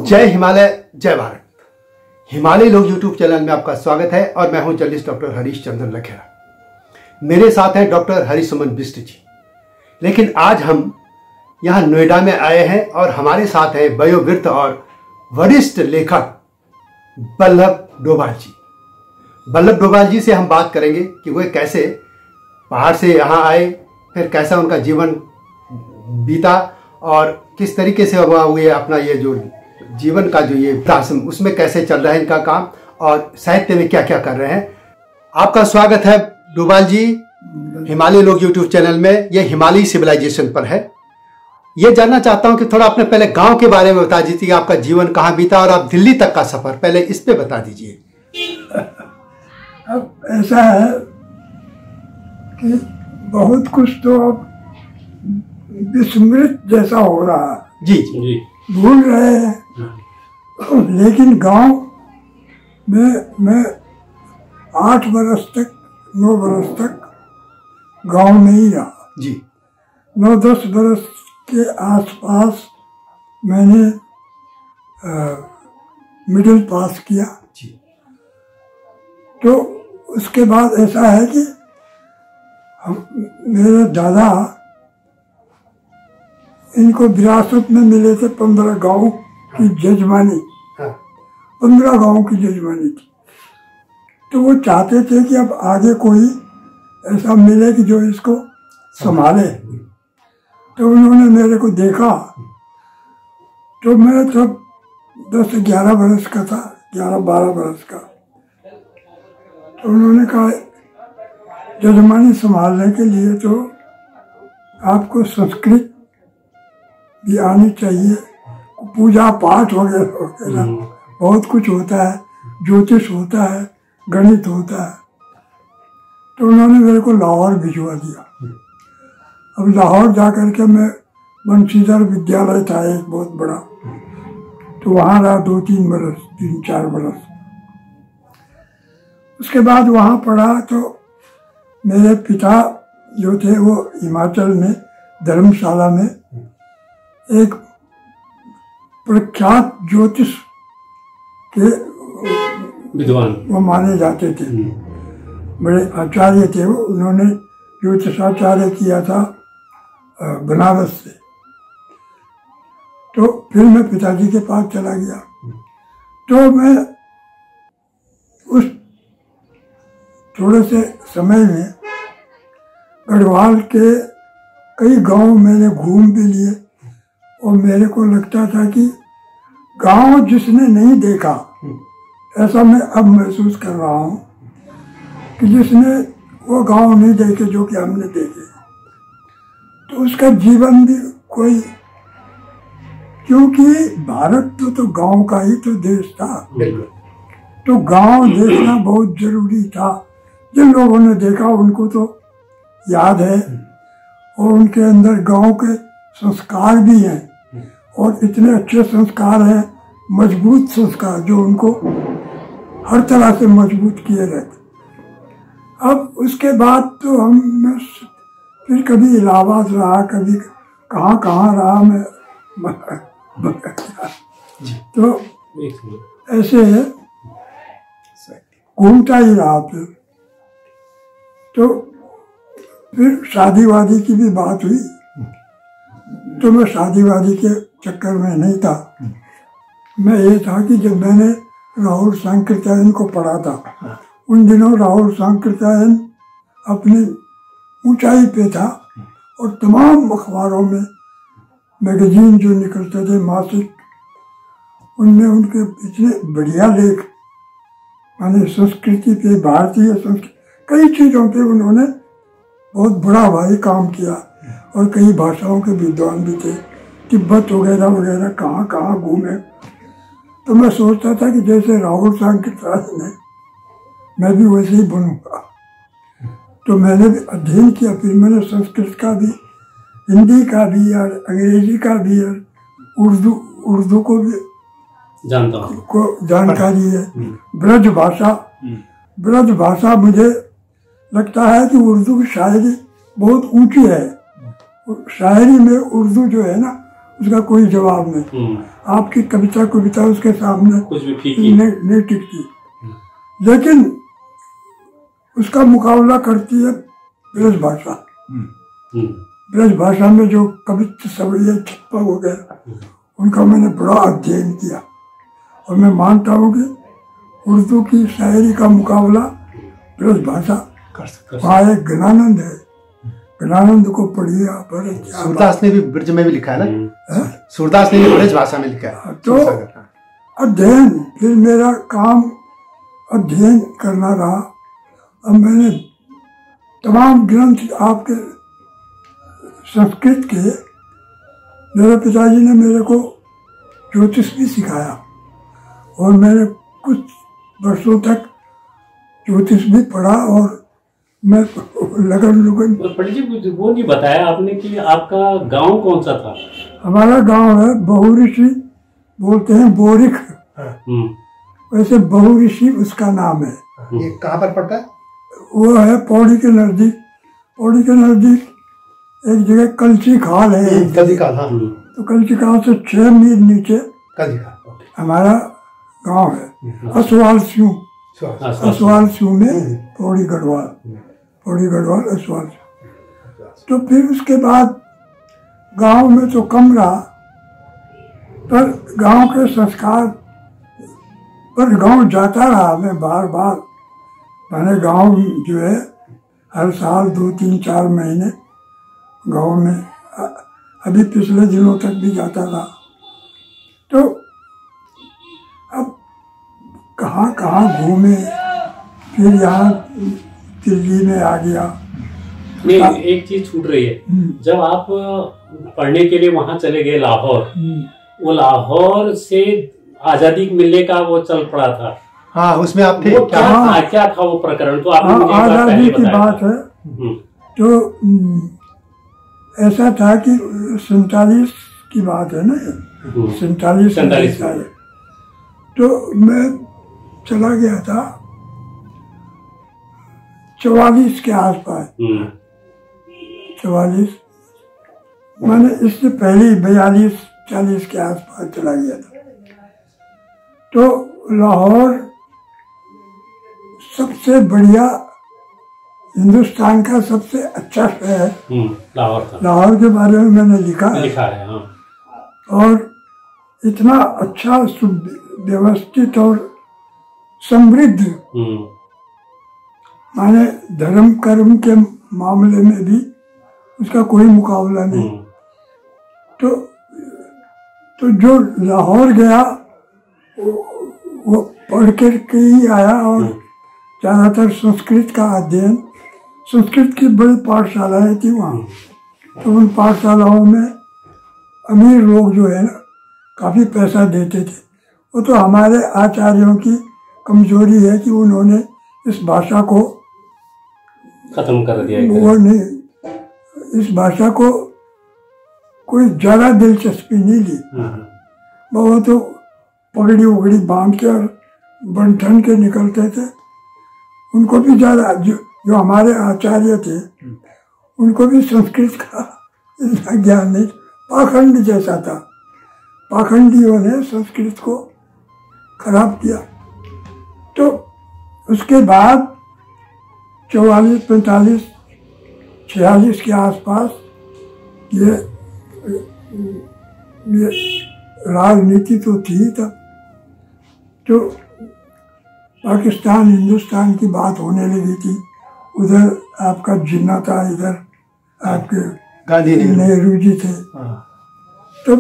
जय हिमालय, जय भारत। हिमालय लोग यूट्यूब चैनल में आपका स्वागत है और मैं हूं जर्नलिस्ट डॉक्टर हरीश चंद्र लखेड़ा। मेरे साथ हैं डॉक्टर हरिसुमन बिष्ट जी। लेकिन आज हम यहां नोएडा में आए हैं और हमारे साथ है वयोवृद्ध और वरिष्ठ लेखक बल्लभ डोभाल जी। बल्लभ डोभाल जी से हम बात करेंगे कि वे कैसे पहाड़ से यहाँ आए, फिर कैसा उनका जीवन बीता और किस तरीके से हुए अपना ये जो जीवन का जो ये दासम उसमें कैसे चल रहा है इनका काम और साहित्य में क्या क्या कर रहे हैं। आपका स्वागत है डोभाल जी हिमालय लोग यूट्यूब चैनल में। ये हिमालय सिविलाइजेशन पर है। ये जानना चाहता हूं कि थोड़ा अपने पहले गांव के बारे में बता दीजिए, आपका जीवन कहाँ बीता और आप दिल्ली तक का सफर पहले इस पे बता दीजिए। अब ऐसा है कि बहुत कुछ तो अब विस्मृत जैसा हो रहा है। जी जी भूल रहे हैं। लेकिन गांव में मैं 8 बरस तक 9 बरस तक गांव में ही रहा जी। 9-10 बरस के आसपास मैंने मिडिल पास किया जी। तो उसके बाद ऐसा है कि मेरे दादा इनको विरासत में मिले थे 15 गांव की जजमानी। 15 गांव की जजमानी थी। तो वो चाहते थे कि अब आगे कोई ऐसा मिले कि जो इसको संभाले। तो उन्होंने मेरे को देखा। तो मैं तब 10-11 बरस का था, 11-12 बरस का। तो उन्होंने कहा जजमानी संभालने के लिए तो आपको संस्कृत भी आनी चाहिए, पूजा पाठ वगैरह वगैरह बहुत कुछ होता है, ज्योतिष होता है, गणित होता है। तो उन्होंने मेरे को लाहौर भिजवा दिया। अब लाहौर जाकर के मैं बंशीधर विद्यालय था एक बहुत बड़ा, तो वहाँ रहा 2-3 बरस, 3-4 बरस। उसके बाद वहाँ पढ़ा तो मेरे पिता जो थे वो हिमाचल में धर्मशाला में एक प्रख्यात ज्योतिष के विद्वान वो माने जाते थे, बड़े आचार्य थे वो। उन्होंने ज्योतिषाचार्य किया था बनारस से। तो फिर मैं पिताजी के पास चला गया। तो मैं उस थोड़े से समय में गढ़वाल के कई गांव मैंने घूम भी लिए और मेरे को लगता था कि गांव जिसने नहीं देखा, ऐसा मैं अब महसूस कर रहा हूँ कि जिसने वो गांव नहीं देखे जो कि हमने देखे, तो उसका जीवन भी कोई, क्योंकि भारत तो गांव का ही तो देश था। तो गांव देखना बहुत जरूरी था। जिन लोगों ने देखा उनको तो याद है और उनके अंदर गांव के संस्कार भी हैं और इतने अच्छे संस्कार हैं, मजबूत संस्कार जो उनको हर तरह से मजबूत किए रहते। अब उसके बाद तो हम फिर कभी इलाहाबाद रहा, कभी कहाँ रहा मैं तो ऐसे घूमता ही रहा। फिर शादी वादी की भी बात हुई। तो मैं शादी वादी के चक्कर में नहीं था। मैं ये था कि जब मैंने राहुल सांकृत्यायन को पढ़ा था, उन दिनों राहुल सांकृत्यायन अपनी ऊंचाई पे था और तमाम अखबारों में मैगजीन जो निकलते थे मासिक, उनमें उनके इतने बढ़िया लेख, माने संस्कृति पे, भारतीय संस्कृति, कई चीज़ों पे उन्होंने बहुत बड़ा भारी काम किया और कई भाषाओं के विद्वान भी थे, तिब्बत वगैरह वगैरह कहाँ घूमे। तो मैं सोचता था कि जैसे राहुल सांकृत्यायन है मैं भी वैसे ही बनूंगा। तो मैंने भी अध्ययन किया। फिर मैंने संस्कृत का भी, हिंदी का भी और अंग्रेजी का भी और उर्दू को भी जानकारी है। ब्रज भाषा मुझे लगता है कि उर्दू की शायरी बहुत ऊंची है। शायरी में उर्दू जो है ना उसका कोई जवाब नहीं। आपकी कविता उसके सामने कुछ भी फीकी नहीं टिकती। लेकिन उसका मुकाबला करती है ब्रज भाषा। ब्रज भाषा में जो कवित्व सब ये छप्पा हो गया, उनका मैंने बड़ा अध्ययन किया और मैं मानता हूँ कि उर्दू की शायरी का मुकाबला ब्रज भाषा वहाँ एक ज्ञानानंद है। ज्ञानानंद को पढ़िए आप। सूरदास ने भी ब्रज में भी लिखा है ना, सूरदास ने भी ब्रज भाषा में लिखा है। तो अध्ययन, फिर मेरा काम अध्ययन करना रहा। अब मैंने तमाम ग्रंथ आपके संस्कृत के, मेरे पिताजी ने मेरे को ज्योतिष भी सिखाया और मैंने कुछ वर्षों तक ज्योतिष भी पढ़ा और मैं लगन पंडित जी वो नहीं बताया आपने कि आपका गांव कौन सा था? हमारा गांव है बहुऋषि, बोलते हैं बोरिख, वैसे बहुऋषि उसका नाम है। ये कहाँ पर पड़ता है? वो है पौड़ी के नजदीक। पौड़ी के नजदीक एक जगह कलची खाल है। कलची खाल, हाँ। तो कलची खाल से 6 मील नीचे कलची खाल हमारा गांव है। असवाल सिंह, असवाल सिंह में पौड़ी गढ़वाल, पौड़ी गढ़वाल असवाल। तो फिर उसके बाद गांव में तो कम रहा, पर गांव के संस्कार पर गांव जाता रहा मैं बार बार। मैंने गांव जो है हर साल 2-3-4 महीने गांव में, अभी पिछले दिनों तक भी जाता रहा। तो अब कहाँ कहाँ घूमे, फिर यहाँ दिल्ली में आ गया। नहीं, एक चीज छूट रही है। जब आप पढ़ने के लिए वहां चले गए लाहौर, वो लाहौर से आजादी मिलने का वो चल पड़ा था। हाँ, उसमें आप थे। वो क्या था वो प्रकरण? तो आपने मुझे आजादी की बात है। तो ऐसा था कि 47 की बात है ना, 47 तो मैं चला गया था 44 के आसपास। 44 मैंने इससे पहले 42-40 के आसपास चला गया था। तो लाहौर सबसे बढ़िया, हिंदुस्तान का सबसे अच्छा शहर लाहौर था। लाहौर के बारे में मैंने लिखा है, हाँ। और इतना अच्छा व्यवस्थित और समृद्ध, माने धर्म कर्म के मामले में भी उसका कोई मुकाबला नहीं। तो जो लाहौर गया वो पढ़ कर के ही आया और ज़्यादातर संस्कृत का अध्ययन, संस्कृत की बड़ी पाठशालाएं थी वहाँ। तो उन पाठशालाओं में अमीर लोग जो है ना काफ़ी पैसा देते थे। वो तो हमारे आचार्यों की कमजोरी है कि उन्होंने इस भाषा को खत्म कर दिया। वो नहीं, इस भाषा को कोई ज़्यादा दिलचस्पी नहीं ली। वो तो पगड़ी उगड़ी बांध के और बंठन के निकलते थे। उनको भी ज़्यादा, जो हमारे आचार्य थे उनको भी संस्कृत का इतना ज्ञान नहीं, पाखंड जैसा था। पाखंडियों ने संस्कृत को खराब किया। तो उसके बाद 44, 45, 46 के आसपास ये राजनीति तो थी तब। तो पाकिस्तान हिंदुस्तान की बात होने लगी थी। उधर आपका जिन्ना था, इधर आपके गांधी नेहरू जी थे। तो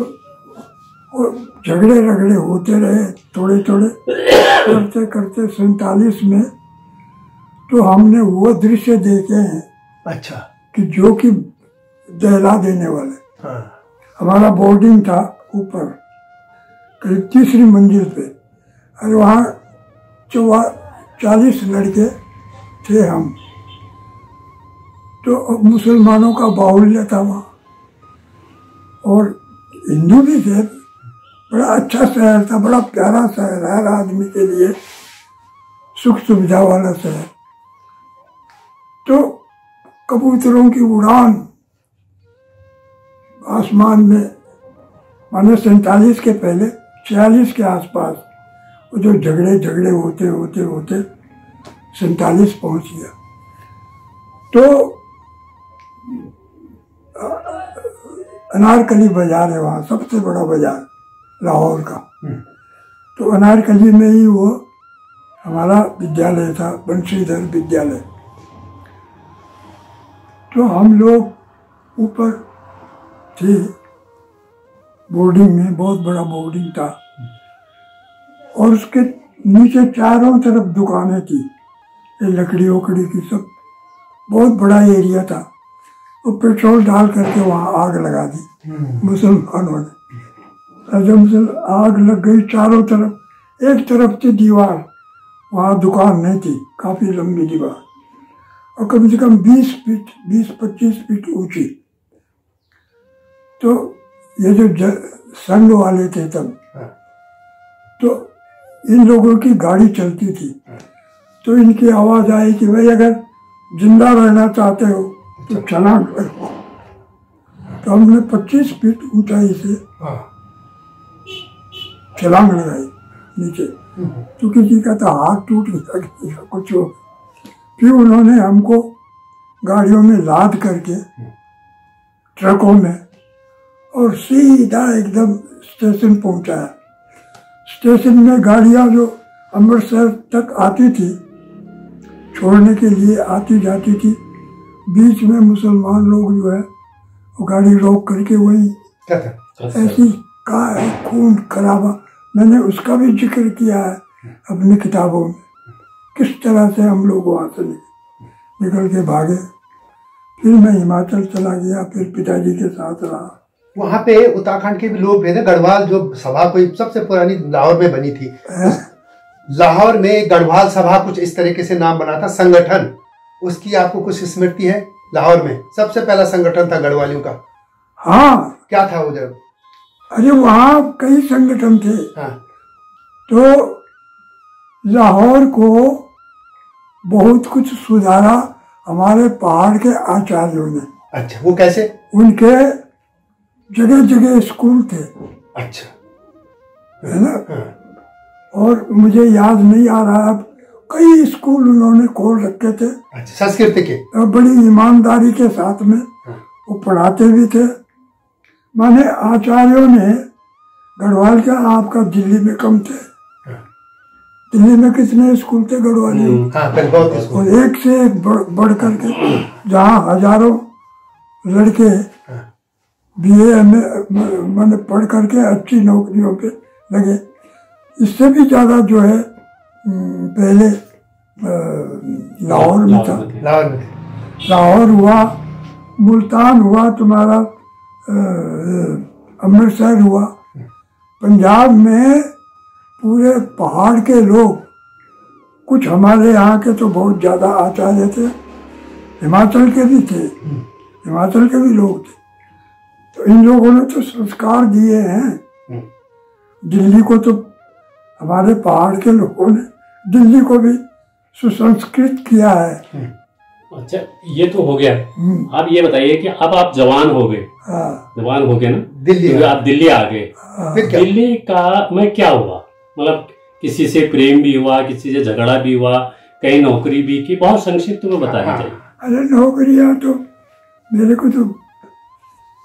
झगड़े रगड़े होते रहे थोड़े थोड़े करते करते 47 में तो हमने वो दृश्य देखे हैं। अच्छा। कि जो कि दहला देने वाले। हमारा बोर्डिंग था ऊपर करीब 3री मंजिल पे और वहाँ 40 लड़के थे हम। तो मुसलमानों का बाहुल्य था वहाँ और हिंदू भी थे। बड़ा अच्छा शहर था, बड़ा प्यारा शहर, हर आदमी के लिए सुख सुविधा वाला शहर। तो कबूतरों की उड़ान आसमान में माने 47 के पहले 46 के आसपास वो जो झगड़े होते होते होते 47 पहुंच गया। तो अनारकली बाजार है वहाँ, सबसे बड़ा बाजार लाहौर का। तो अनारकली में ही वो हमारा विद्यालय था, बंशीधर विद्यालय। तो हम लोग ऊपर थे बोर्डिंग में, बहुत बड़ा बोर्डिंग था, और उसके नीचे चारों तरफ दुकानें थी, ये लकड़ी वकड़ी की, सब बहुत बड़ा एरिया था। वो पेट्रोल डाल करके वहाँ आग लगा दी मुसलमानों ने। जब आग लग गई चारों तरफ, एक तरफ थी दीवार, वहाँ दुकान नहीं थी, काफी लंबी दीवार, और कम से कम 20-25 फीट ऊंची। तो ये जो संघ वाले थे तब, तो इन लोगों की गाड़ी चलती थी, तो इनकी आवाज आई कि भाई अगर जिंदा रहना चाहते हो तो छलांग करो। तो हमने 25 फीट ऊंचाई से छलांग लगाई नीचे, तो किसी का तो हाथ टूट गया, किसी का कुछ हो। फिर उन्होंने हमको गाड़ियों में लाद करके ट्रकों में और सीधा एकदम स्टेशन पहुंचाया। स्टेशन में गाड़ियां जो अमृतसर तक आती थी, छोड़ने के लिए आती जाती थी, बीच में मुसलमान लोग जो है वो गाड़ी रोक करके वही ऐसी का खून खराबा, मैंने उसका भी जिक्र किया है अपनी किताबों में, किस तरह से हम लोग वहाँ से निकल के भागे। फिर मैं हिमाचल चला गया, फिर पिताजी के साथ रहा। वहाँ पे उत्तराखंड के भी लोग थे, गढ़वाल जो सभा कोई सबसे पुरानी लाहौर में बनी थी, लाहौर में गढ़वाल सभा कुछ इस तरीके से नाम बना था, संगठन, उसकी आपको कुछ स्मृति है? लाहौर में सबसे पहला संगठन था गढ़वालियों का। हाँ, क्या था वो जब? अरे वहाँ कई संगठन थे। हाँ। तो लाहौर को बहुत कुछ सुधारा हमारे पहाड़ के आचार्यों ने। अच्छा, वो कैसे? उनके जगह जगह स्कूल थे। अच्छा, है ना? हाँ। और मुझे याद नहीं आ रहा अब, कई स्कूल उन्होंने खोल रखे थे। अच्छा, संस्कृत के? और बड़ी ईमानदारी के साथ में वो पढ़ाते भी थे। माने आचार्यों ने, गढ़वाल का आपका दिल्ली में कम थे। दिल्ली में कितने स्कूल थे गढ़वाली? और एक से एक बढ़ करके, जहाँ हजारों लड़के BA मैंने पढ़ करके अच्छी नौकरियों पे लगे। इससे भी ज्यादा जो है पहले लाहौर में था। लाहौर हुआ, मुल्तान हुआ, तुम्हारा अमृतसर हुआ। पंजाब में पूरे पहाड़ के लोग, कुछ हमारे यहाँ के तो बहुत ज्यादा आचार्य थे, हिमाचल के भी थे, हिमाचल के भी लोग थे। तो इन लोगों ने तो संस्कार दिए हैं। दिल्ली को तो हमारे पहाड़ के लोगों ने दिल्ली को भी सुसंस्कृत किया है। अच्छा, ये तो हो गया। आप ये बताइए कि अब आप जवान हो गए। हाँ। जवान हो गए ना, दिल्ली तो आप दिल्ली आ गए। दिल्ली का में क्या हुआ? मतलब किसी से प्रेम भी हुआ, किसी से झगड़ा भी हुआ, कहीं नौकरी भी की? बहुत संक्षिप्त में बताना चाहिए। अरे नौकरियां तो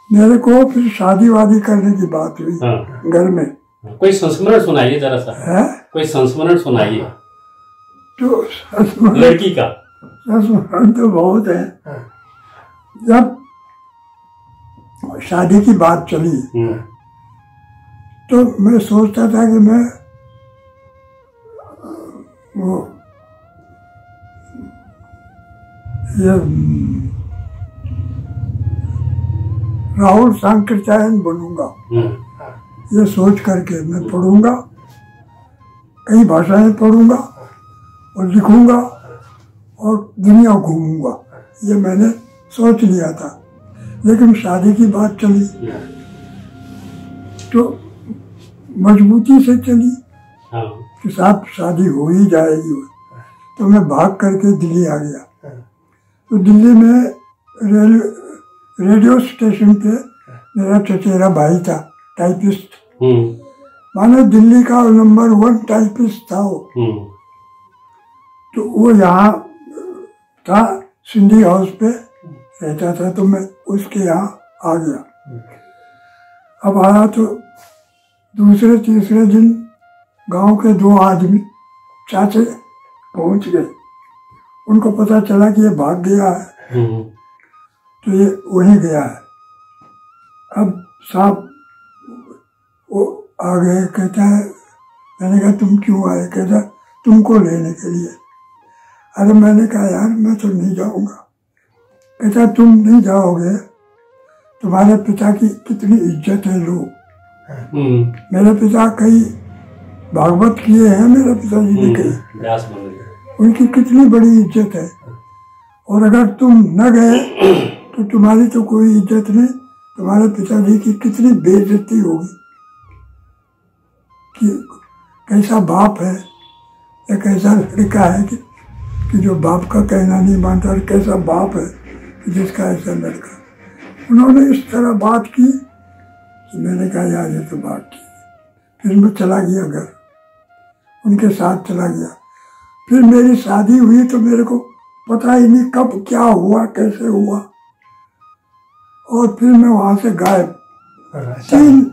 मेरे को फिर शादी वादी करने की बात हुई। हाँ। घर में कोई संस्मरण सुनाइए जरा सा। है? कोई संस्मरण सुनाइए। तो लड़की का संस्मरण तो बहुत है। जब शादी की बात चली तो मैं सोचता था कि मैं वो ये राहुल सांकृत्यायन बनूंगा। ये सोच करके मैं पढ़ूंगा, कई भाषाएं पढ़ूंगा और लिखूंगा और दुनिया घूमूंगा, ये मैंने सोच लिया था। लेकिन शादी की बात चली तो मजबूती से चली कि साहब शादी हो ही जाएगी। तो मैं भाग करके दिल्ली आ गया। तो दिल्ली में रेडियो स्टेशन पे मेरा चचेरा भाई था, टाइपिस्ट, माने दिल्ली का नंबर 1 टाइपिस्ट था वो। तो वो यहाँ था, सिंधी हाउस पे रहता था, तो मैं उसके यहाँ आ गया। अब आया तो दूसरे तीसरे दिन गांव के 2 आदमी चाचे पहुंच गए। उनको पता चला कि ये भाग गया है, तो ये वहीं गया है। अब साहब वो आ गए, कहता है, मैंने कहा तुम क्यों आए? कहता तुमको लेने के लिए। अरे मैंने कहा यार मैं तो नहीं जाऊंगा। कहता तुम नहीं जाओगे, तुम्हारे पिता की कितनी इज्जत है लोग। मेरे पिता कई भागवत किए हैं, मेरे पिताजी ने कही, उनकी कितनी बड़ी इज्जत है। और अगर तुम न गए तो तुम्हारी तो कोई इज्जत नहीं, तुम्हारे पिताजी की कितनी बेइज्जती होगी। कि कैसा बाप है या कैसा लड़का है कि जो बाप का कहना नहीं मानता, और कैसा बाप है कि जिसका ऐसा लड़का। उन्होंने इस तरह बात की कि मैंने कहा यार ये तो बात की। फिर मैं चला गया घर, उनके साथ चला गया। फिर मेरी शादी हुई तो मेरे को पता ही नहीं कब क्या हुआ, कैसे हुआ। और फिर मैं वहाँ से गायब।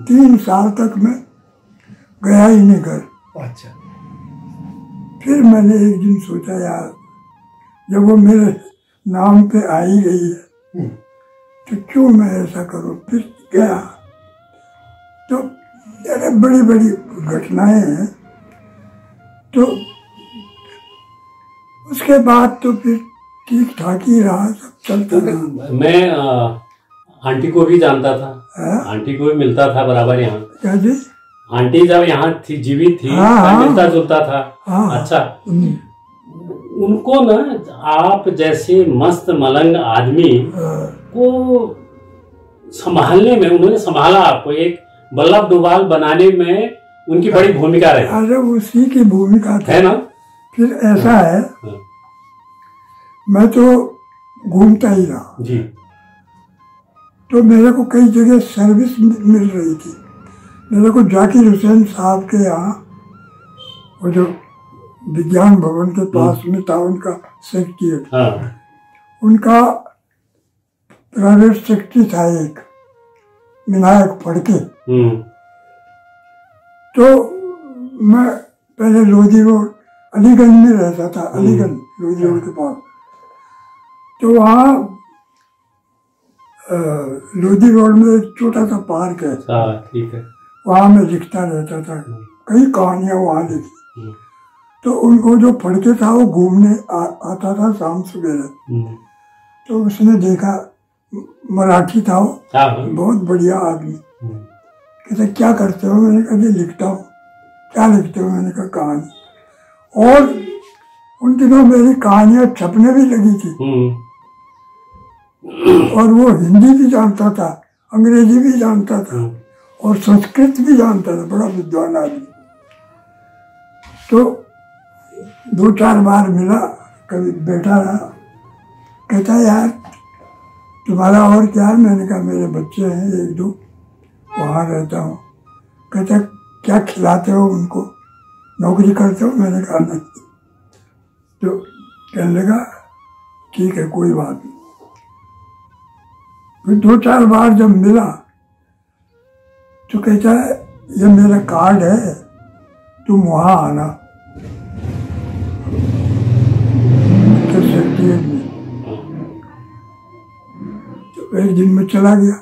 3 साल तक मैं गया ही नहीं घर। अच्छा। फिर मैंने एक दिन सोचा यार जब वो मेरे नाम पे आ ही गई है तो क्यों मैं ऐसा करूं। फिर गया तो अरे बड़ी बड़ी घटनाएं हैं। तो उसके बाद तो फिर ठीक ठाक ही रहा, सब चलता रहा। मैं आंटी को भी जानता था, आंटी को भी मिलता था बराबर यहाँ। क्या जी? आंटी जब यहाँ थी, जीवित थी, मिलता जुलता था। अच्छा, उनको ना आप जैसे मस्त मलंग आदमी को संभालने में, उन्होंने संभाला आपको, एक बल्लभ डुबाल बनाने में उनकी बड़ी भूमिका रही। अरे उसी की भूमिका है ना। फिर ऐसा है, मैं तो घूमता ही रहा जी। तो मेरे को कई जगह सर्विस मिल रही थी। मेरे को जाकिर हुसैन साहब के यहाँ, वो जो विज्ञान भवन के पास में था उनका सेक्रेटरी, उनका प्राइवेट सेक्रेटरी था एक विनायक फड़के। तो मैं पहले लोधी रोड अलीगंज में रहता था, अलीगंज लोधी रोड के पास। तो वहाँ लोधी रोड में एक छोटा सा पार्क है, ठीक है, वहाँ मैं लिखता रहता था, कई कहानियाँ वहाँ लिखी। तो उनको जो फड़के था वो घूमने आता था शाम सवेरे। तो उसने देखा, मराठी था वो, बहुत बढ़िया आदमी। कहते क्या करते हो? मैंने कहा लिखता हूँ। क्या लिखते हो? मैंने कहा कहानी। और उन दिनों मेरी कहानियाँ छपने भी लगी थी। और वो हिंदी भी जानता था, अंग्रेजी भी जानता था और संस्कृत भी जानता था, बड़ा विद्वान आदमी। तो 2-4 बार मिला, कभी बैठा रहा। कहता यार तुम्हारा और क्या है? मैंने कहा मेरे बच्चे हैं 1-2, वहाँ रहता हूँ। कहता क्या खिलाते हो उनको? नौकरी करते हो? मैंने कहा नहीं। तो कहने लगा ठीक है कोई बात नहीं। फिर 2-4 बार जब मिला तो कहता है ये मेरा कार्ड है, तुम वहाँ आना सेक्रेटरीट में। तो एक दिन में चला गया।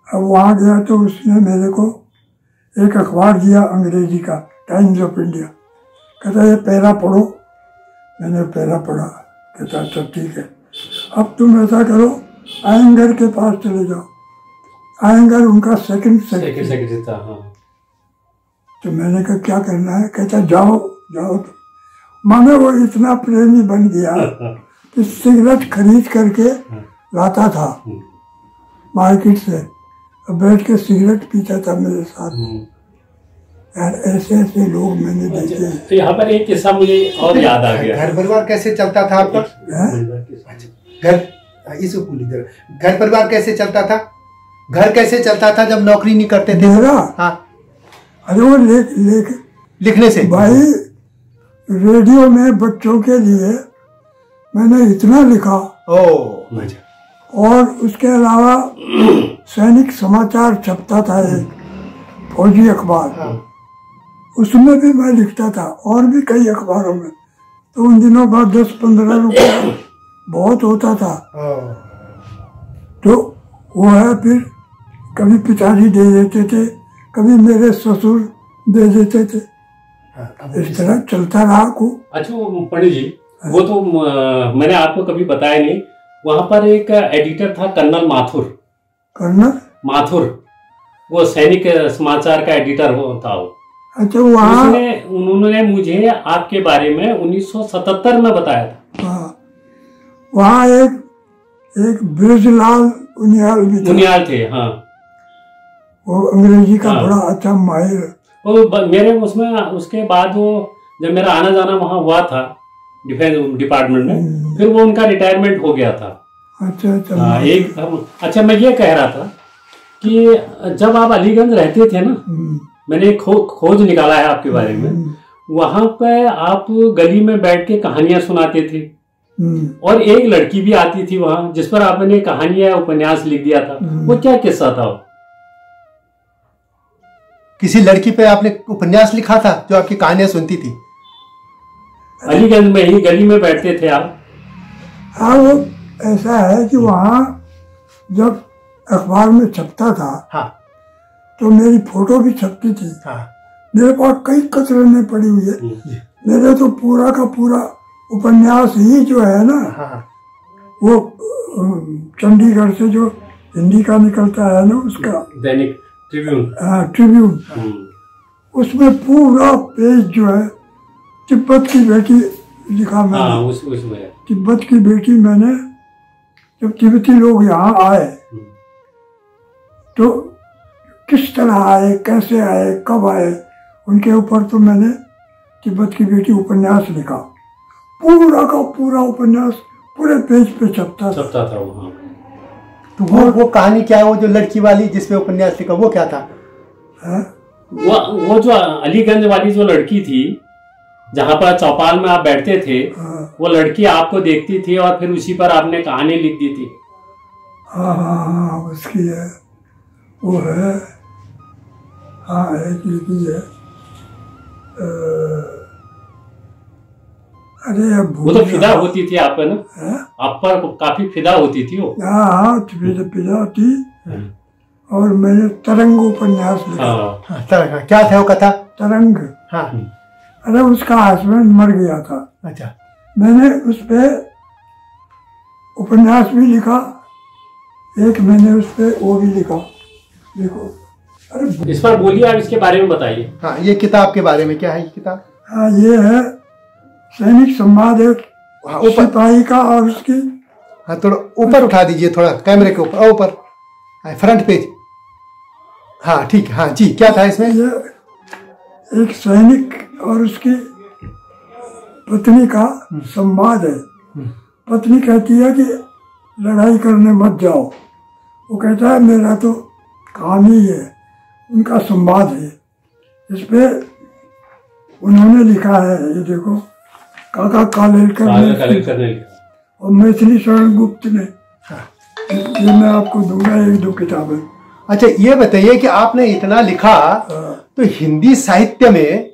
अब वहाँ गया तो उसने मेरे को एक अखबार दिया अंग्रेजी का, टाइम्स ऑफ इंडिया। कहता ये पहला पढ़ो। मैंने पहला पढ़ा। कहता अच्छा ठीक है, अब तुम ऐसा करो आयंगर के पास चले जाओ। आयंगर उनका सेकंड सेक्रेटरी था। तो मैंने कहा क्या करना है? कहता जाओ जाओ। माने वो इतना प्रेमी बन गया कि सिगरेट खरीद करके लाता था मार्केट से, बैठ के सिगरेट पीता था मेरे साथ। यार ऐसे ऐसे लोग मैंने देखे। तो यहाँ पर एक किस्सा मुझे और याद आ गया। घर परिवार कैसे चलता था आपका? घर, इसको पूरी तरह घर परिवार कैसे चलता था? घर कैसे चलता था जब नौकरी नहीं करते थे? मेरा? हाँ। अरे वो लिखने से भाई, रेडियो में बच्चों के लिए मैंने इतना लिखा। ओ, और उसके अलावा सैनिक समाचार छपता था एक फौजी अखबार। हाँ। उसमें भी मैं लिखता था, और भी कई अखबारों में। तो उन दिनों का 10-15 रुपया बहुत होता था। तो वो है, फिर कभी पिताजी दे देते थे, कभी मेरे ससुर दे देते थे। इस तरह चलता रहा को। अच्छा पंडित जी, वो तो मैंने आपको कभी बताया नहीं, वहां पर एक एडिटर था कर्नल माथुर। कर्नल माथुर, वो सैनिक समाचार का एडिटर था वो। अच्छा, वहाँ उन्होंने मुझे आपके बारे में 1977 में बताया था। हाँ, वहाँ एक ब्रजलाल उनियाल भी था। उनियाल थे, हाँ। वो अंग्रेजी का हाँ। बड़ा अच्छा माहिर। वो मेरे उसमें, उसके बाद वो जब मेरा आना जाना वहाँ हुआ था डिफेंस डिपार्टमेंट में, फिर वो उनका रिटायरमेंट हो गया था। अच्छा अच्छा। हाँ, अच्छा मैं ये कह रहा था कि जब आप अलीगंज रहते थे ना, मैंने एक खोज निकाला है आपके बारे में। वहां पे आप गली में बैठ के कहानियां सुनाते थे, और एक लड़की भी आती थी वहां, जिस पर आपने कहानियां उपन्यास लिख दिया था। वो क्या किस्सा था? किसी लड़की पे आपने उपन्यास लिखा था जो आपकी कहानियां सुनती थी? अलीगंज में ही गली में बैठते थे आप? हाँ, वो ऐसा है कि वहाँ जब अखबार में छपता था, हाँ। तो मेरी फोटो भी छपती थी। हाँ। मेरे पास कई कतरनें पड़ी हुई है। मेरे तो पूरा का पूरा उपन्यास ही जो है ना, हाँ। वो चंडीगढ़ से जो हिंदी का निकलता है ना, उसका दैनिक ट्रिब्यून। हाँ, ट्रिब्यून। उसमें पूरा पेज जो है तिब्बत की बेटी लिखा मैंने। हाँ, उसमें तिब्बत की बेटी मैंने, जब तिब्बती लोग यहाँ आए तो किस तरह आए, कैसे आए, कब आए, उनके ऊपर तो मैंने तिब्बत की बेटी उपन्यास लिखा। पूरा का पूरा उपन्यास पूरे पेज पे छपता था वहाँ। तो वो कहानी क्या है, वो जो लड़की वाली जिसपे उपन्यास लिखा, वो क्या था? वो जो अलीगंज वाली जो लड़की थी, जहाँ पर चौपाल में आप बैठते थे, वो लड़की आपको देखती थी और फिर उसी पर आपने कहानी लिख दी थी। हाँ, उसकी है, वो है। हाँ, एक लिखी है। अरे वो तो फिदा होती थी आप पर ना, आप पर काफी फिदा होती थी वो। हाँ, फिदा थी। और मैंने तरंग उपन्यास लिखा। तरंग क्या था वो कथा? तरंग। हाँ। अरे उसका हस्बैंड मर गया था। अच्छा। मैंने उस पे उपन्यास भी लिखा, एक मैंने उस पे वो भी लिखा। देखो, अरे इस पर बोलिए, आप इसके बारे में बताइए। हाँ, ये किताब के बारे में क्या है ये किताब? हाँ, ये है सैनिक संवाद, एक सिपाही का और उसकी। हाँ, थोड़ा ऊपर उठा दीजिए, थोड़ा कैमरे के ऊपर, ऊपर फ्रंट पेज। हाँ ठीक है। हाँ जी, क्या था इसमें? ये एक सैनिक और उसकी पत्नी का संवाद है। पत्नी कहती है कि लड़ाई करने मत जाओ, वो कहता है मेरा तो काम ही है। उनका संवाद है। इस पे उन्होंने लिखा है, ये देखो, काका कालेलकर ने और मैथिली शरण गुप्त ने। ये मैं आपको दूंगा, 1-2 किताबें। अच्छा, ये बताइए कि आपने इतना लिखा, तो हिंदी साहित्य में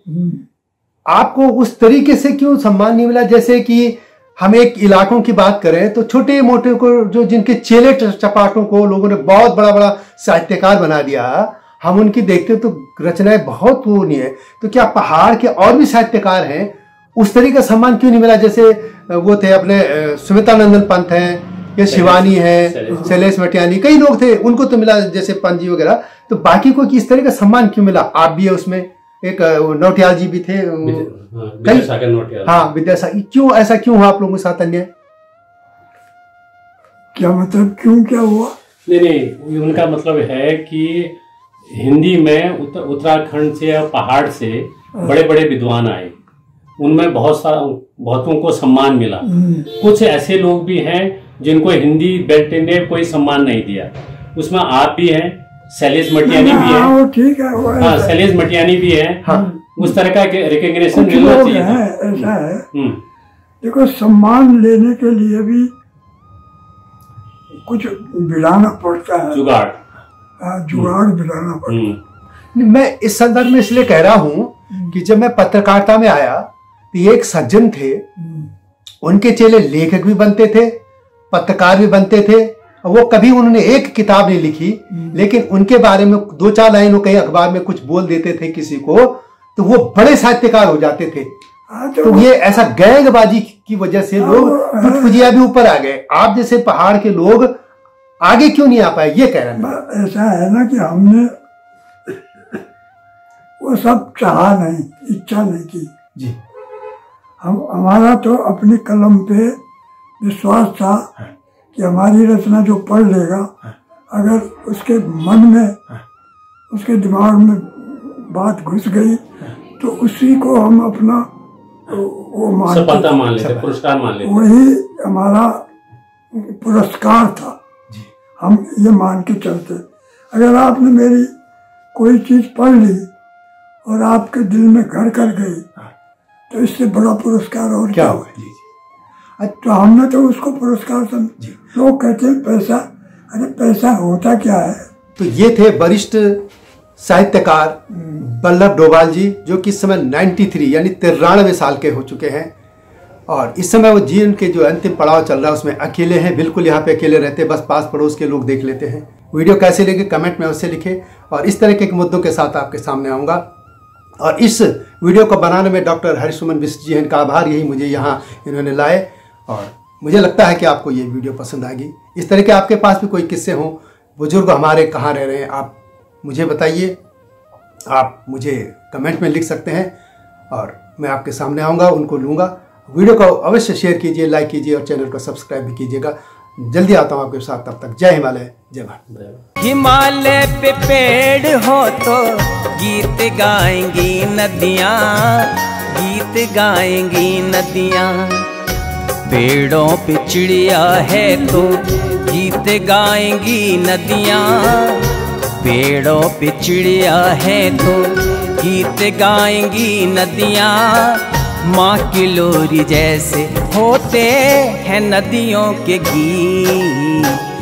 आपको उस तरीके से क्यों सम्मान नहीं मिला? जैसे कि हम एक इलाकों की बात करें तो छोटे मोटे को, जो जिनके चेले चपाटों को लोगों ने बहुत बड़ा बड़ा साहित्यकार बना दिया, हम उनकी देखते तो रचनाएं बहुत वो नहीं है। तो क्या पहाड़ के और भी साहित्यकार हैं, उस तरीके का सम्मान क्यों नहीं मिला? जैसे वो थे अपने सुमितानंदन पंत हैं, या शिवानी है, शैलेश मटियानी, कई लोग थे, उनको तो मिला, जैसे पंजी वगैरह। तो बाकी को किस तरह का सम्मान क्यों मिला? आप भी है उसमें, एक नौटियाल जी भी थे, विद्यासागर नौटियाल। हाँ, विद्यासागर। क्यों ऐसा क्यों हुआ आप लोगों के साथ अन्याय? क्या मतलब क्यों, क्या हुआ? नहीं, उनका मतलब है कि हिंदी में उत्तराखंड से या पहाड़ से बड़े बड़े विद्वान आए, उनमें बहुतों को सम्मान मिला। कुछ ऐसे लोग भी हैं जिनको हिंदी बेल्ट ने कोई सम्मान नहीं दिया। उसमें आप भी हैं, शैलेश मटियानी भी है। वो ठीक है, वो हाँ, शैलेश मटियानी भी है। हाँ, उस तरह का रिकॉग्निशन कुछ मिलना लोग चाहिए था। हैं, ऐसा है। देखो, सम्मान लेने के लिए भी कुछ बिड़ाना पड़ता है, जुगाड़। जुगाड़ बिड़ाना पड़ता है। मैं इस संदर्भ में इसलिए कह रहा हूं कि जब मैं पत्रकारिता में आया तो ये एक सज्जन थे, उनके चेले लेखक भी बनते थे, पत्रकार भी बनते थे। वो कभी उन्होंने एक किताब नहीं लिखी, लेकिन उनके बारे में 2-4 लाइनों कहीं अखबार में कुछ बोल देते थे किसी को, तो वो बड़े साहित्यकार हो जाते थे। तो ये ऐसा गैंगबाजी की वजह से लोग चुटपुजिया भी ऊपर आ गए। आप जैसे पहाड़ के लोग आगे क्यों नहीं आ पाए, ये कह रहे हैं। ऐसा है ना कि हमने वो सब चाहा नहीं, इच्छा नहीं की जी। हमारा तो अपनी कलम पे विश्वास था कि हमारी रचना जो पढ़ लेगा, अगर उसके मन में, उसके दिमाग में बात घुस गई तो उसी को हम अपना वो सफलता मान लेते, पुरस्कार मान लेते। वही हमारा पुरस्कार था, हम ये मान के चलते। अगर आपने मेरी कोई चीज पढ़ ली और आपके दिल में घर कर गई तो इससे बड़ा पुरस्कार और क्या होगा। तो हमने तो उसको पुरस्कार समझा। लोग कहते हैं पैसा, अरे पैसा होता क्या है। तो ये थे वरिष्ठ साहित्यकार वल्लभ डोभाल जी, जो कि इस समय 93 यानी 93 साल के हो चुके हैं। और इस समय वो जीवन के जो अंतिम पड़ाव चल रहा है उसमें अकेले हैं, बिल्कुल यहाँ पे अकेले रहते, बस पास पड़ोस के लोग देख लेते हैं। वीडियो कैसे लगे कमेंट में अवश्य लिखे, और इस तरह के मुद्दों के साथ आपके सामने आऊँगा। और इस वीडियो को बनाने में डॉक्टर हरिसुमन बिष्ट जी हैं, इनका आभार, यही मुझे यहाँ इन्होंने लाए। और मुझे लगता है कि आपको ये वीडियो पसंद आएगी। इस तरह के आपके पास भी कोई किस्से हों, बुजुर्ग हमारे कहाँ रह रहे हैं, आप मुझे बताइए। आप मुझे कमेंट में लिख सकते हैं और मैं आपके सामने आऊँगा, उनको लूँगा। वीडियो को अवश्य शेयर कीजिए, लाइक कीजिए और चैनल को सब्सक्राइब भी कीजिएगा। जल्दी आता हूँ आपके साथ, तब तक जय हिमालय, जय भारत। हिमालय पे पेड़ हो तो गीत गाएंगी नदियाँ, गीत गाएंगी नदियाँ। पेड़ों पे चिड़िया है तो गीत गाएंगी नदियाँ, पेड़ों पे चिड़िया है तो गीत गाएंगी नदियाँ। माँ की लोरी जैसे होते हैं नदियों के गीत।